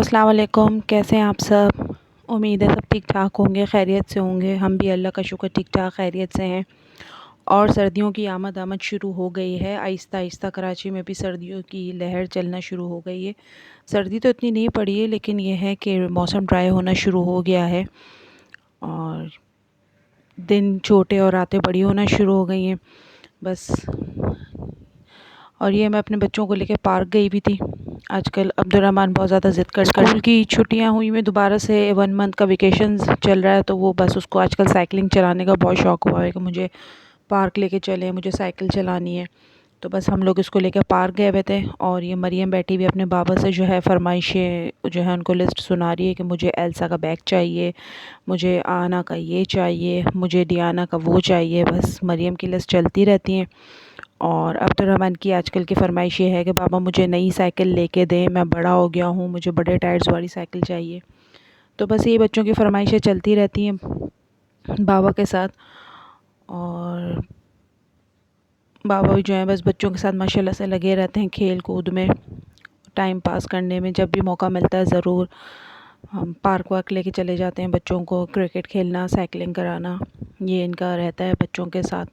अस्सलाम वालेकुम। कैसे हैं आप सब? उम्मीद है सब ठीक ठाक होंगे, खैरियत से होंगे। हम भी अल्लाह का शुक्र ठीक ठाक खैरियत से हैं। और सर्दियों की आमद शुरू हो गई है। आहिस्ता आहिस्ता कराची में भी सर्दियों की लहर चलना शुरू हो गई है। सर्दी तो इतनी नहीं पड़ी है, लेकिन यह है कि मौसम ड्राई होना शुरू हो गया है और दिन छोटे और रातें बड़ी होना शुरू हो गई हैं बस। और ये मैं अपने बच्चों को लेकर पार्क गई भी थी। आजकल अब्दुर्रहमान बहुत ज़्यादा ज़िद कर स्कूल की छुट्टियां हुई में दोबारा से 1 मंथ का वेकेशन चल रहा है, तो वो बस उसको आजकल साइकिलिंग चलाने का बहुत शौक़ हुआ है कि मुझे पार्क लेके चले, मुझे साइकिल चलानी है। तो बस हम लोग इसको लेकर पार्क गए हुए थे और ये मरियम बैठी हुई अपने बाबा से जो है फ़रमाइशें जो है उनको लिस्ट सुना रही है कि मुझे एल्सा का बैग चाहिए, मुझे आना का ये चाहिए, मुझे डियाना का वो चाहिए। बस मरियम की लिस्ट चलती रहती हैं। और अब्दुर्रहमान की आजकल की फ़रमाइश ये है कि पापा मुझे नई साइकिल लेके दें, मैं बड़ा हो गया हूँ, मुझे बड़े टायर्स वाली साइकिल चाहिए। तो बस ये बच्चों की फ़रमाइशें चलती रहती हैं बाबा के साथ। और बाबा भी जो है बस बच्चों के साथ माशाल्लाह से लगे रहते हैं, खेल कूद में, टाइम पास करने में। जब भी मौका मिलता है ज़रूर हम पार्क वार्क लेके चले जाते हैं बच्चों को। क्रिकेट खेलना, साइकिलिंग कराना, ये इनका रहता है बच्चों के साथ।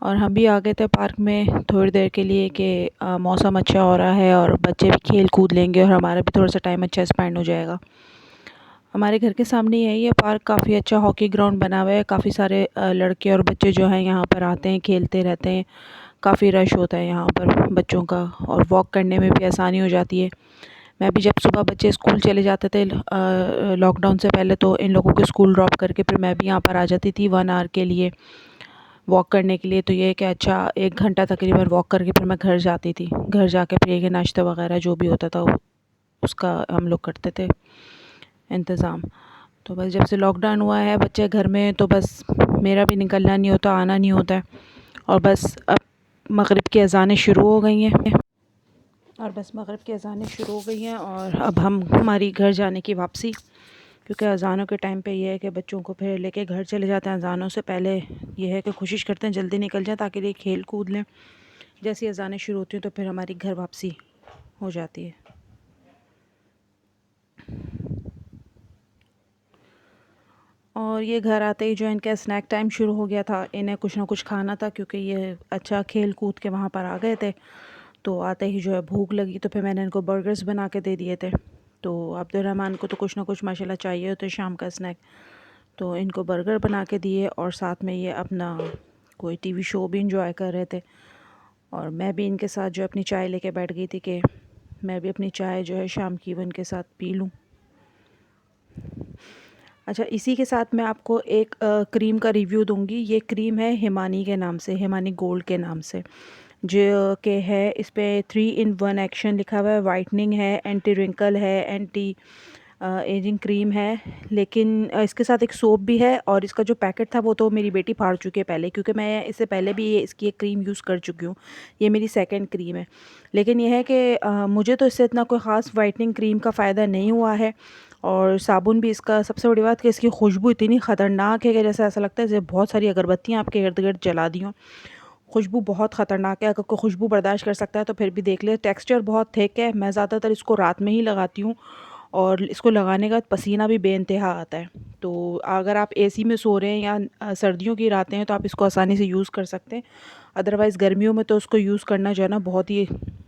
और हम भी आ गए थे पार्क में थोड़ी देर के लिए कि मौसम अच्छा हो रहा है और बच्चे भी खेल कूद लेंगे और हमारा भी थोड़ा सा टाइम अच्छा स्पेंड हो जाएगा। हमारे घर के सामने ही है ये पार्क, काफ़ी अच्छा हॉकी ग्राउंड बना हुआ है। काफ़ी सारे लड़के और बच्चे जो हैं यहाँ पर आते हैं, खेलते रहते हैं। काफ़ी रश होता है यहाँ पर बच्चों का और वॉक करने में भी आसानी हो जाती है। मैं भी जब सुबह बच्चे स्कूल चले जाते थे लॉकडाउन से पहले, तो इन लोगों को स्कूल ड्रॉप करके फिर मैं भी यहाँ पर आ जाती थी 1 आवर के लिए वॉक करने के लिए। तो ये कि अच्छा 1 घंटा तकरीबन वॉक करके फिर मैं घर जाती थी। घर जाके फिर ये नाश्ता वगैरह जो भी होता था उसका हम लोग करते थे इंतज़ाम। तो बस जब से लॉकडाउन हुआ है बच्चे घर में, तो बस मेरा भी निकलना नहीं होता, आना नहीं होता है। और बस अब मगरिब की अज़ानें शुरू हो गई हैं और अब हमारी घर जाने की वापसी, क्योंकि अज़ानों के टाइम पे ये है कि बच्चों को फिर लेके घर चले जाते हैं। अज़ानों से पहले ये है कि कोशिश करते हैं जल्दी निकल जाए ताकि ये खेल कूद लें। जैसी अज़ानें शुरू होती हैं तो फिर हमारी घर वापसी हो जाती है। और ये घर आते ही जो इनका स्नैक टाइम शुरू हो गया था। इन्हें कुछ ना कुछ खाना था, क्योंकि ये अच्छा खेल कूद के वहाँ पर आ गए थे। तो आते ही जो है भूख लगी, तो फिर मैंने इनको बर्गर्स बना के दे दिए थे। तो अब्दुर्रहमान को तो कुछ ना कुछ माशाल्लाह चाहिए होता है शाम का स्नैक, तो इनको बर्गर बना के दिए और साथ में ये अपना कोई टीवी शो भी इंजॉय कर रहे थे। और मैं भी इनके साथ जो अपनी चाय लेके बैठ गई थी कि मैं भी अपनी चाय जो है शाम की इनके साथ पी लूँ। अच्छा, इसी के साथ मैं आपको एक क्रीम का रिव्यू दूंगी। ये क्रीम है हिमानी के नाम से, हिमानी गोल्ड के नाम से, जो कि है इस पर 3 in 1 एक्शन लिखा हुआ है। वाइटनिंग है, एंटी रिंकल है, एंटी एजिंग क्रीम है। लेकिन इसके साथ एक सोप भी है। और इसका जो पैकेट था वो तो मेरी बेटी फाड़ चुकी है पहले, क्योंकि मैं इससे पहले भी इसकी एक क्रीम यूज़ कर चुकी हूँ। ये मेरी सेकंड क्रीम है। लेकिन यह है कि मुझे तो इससे इतना कोई ख़ास वाइटनिंग क्रीम का फ़ायदा नहीं हुआ है। और साबुन भी इसका, सबसे बड़ी बात कि इसकी खुशबू इतनी ख़तरनाक है कि जैसे ऐसा लगता है जैसे बहुत सारी अगरबत्तियाँ आपके इर्द गिर्द जला दी हों। खुशबू बहुत ख़तरनाक है। अगर कोई खुशबू बर्दाश्त कर सकता है तो फिर भी देख ले। टेक्सचर बहुत थिक है। मैं ज़्यादातर इसको रात में ही लगाती हूँ और इसको लगाने का पसीना भी बेइंतहा आता है। तो अगर आप एसी में सो रहे हैं या सर्दियों की रातें हैं तो आप इसको आसानी से यूज़ कर सकते हैं। अदरवाइज़ गर्मियों में तो उसको यूज़ करना जो है ना बहुत ही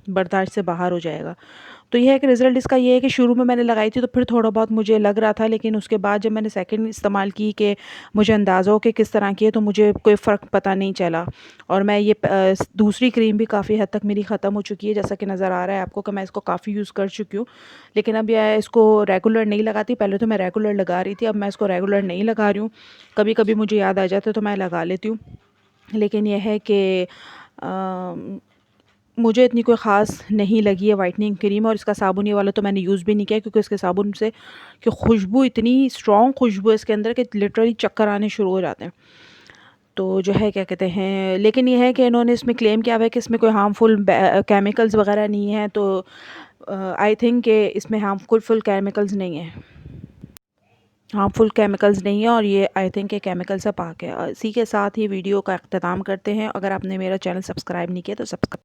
बर्दाश्त से बाहर हो जाएगा। तो ये है कि रिज़ल्ट इसका ये है कि शुरू में मैंने लगाई थी तो फिर थोड़ा बहुत मुझे लग रहा था, लेकिन उसके बाद जब मैंने सेकंड इस्तेमाल की कि मुझे अंदाज़ा हो कि किस तरह की है, तो मुझे कोई फ़र्क पता नहीं चला। और मैं ये दूसरी क्रीम भी काफ़ी हद तक मेरी ख़त्म हो चुकी है, जैसा कि नज़र आ रहा है आपको कि मैं इसको काफ़ी यूज़ कर चुकी हूँ। लेकिन अब यह इसको रेगुलर नहीं लगाती। पहले तो मैं रेगुलर लगा रही थी, अब मैं इसको रेगुलर नहीं लगा रही हूँ। कभी कभी मुझे याद आ जाता है तो मैं लगा लेती हूँ। लेकिन यह है कि मुझे इतनी कोई ख़ास नहीं लगी है वाइटनिंग क्रीम। और इसका साबुन ये वाला तो मैंने यूज़ भी नहीं किया, क्योंकि इसके साबुन से कि खुशबू, इतनी स्ट्रॉन्ग खुशबू है इसके अंदर कि लिटरली चक्कर आने शुरू हो जाते हैं। तो जो है क्या कहते हैं, लेकिन ये है कि इन्होंने इसमें क्लेम किया हुआ है कि इसमें कोई हार्मफुल केमिकल्स वगैरह नहीं है। तो आई थिंक कि इसमें हार्मफुल केमिकल्स नहीं है और ये आई थिंक के केमिकल से पाक है। इसी के साथ ही वीडियो का अख्ताम करते हैं। अगर आपने मेरा चैनल सब्सक्राइब नहीं किया तो सब्सक्राइब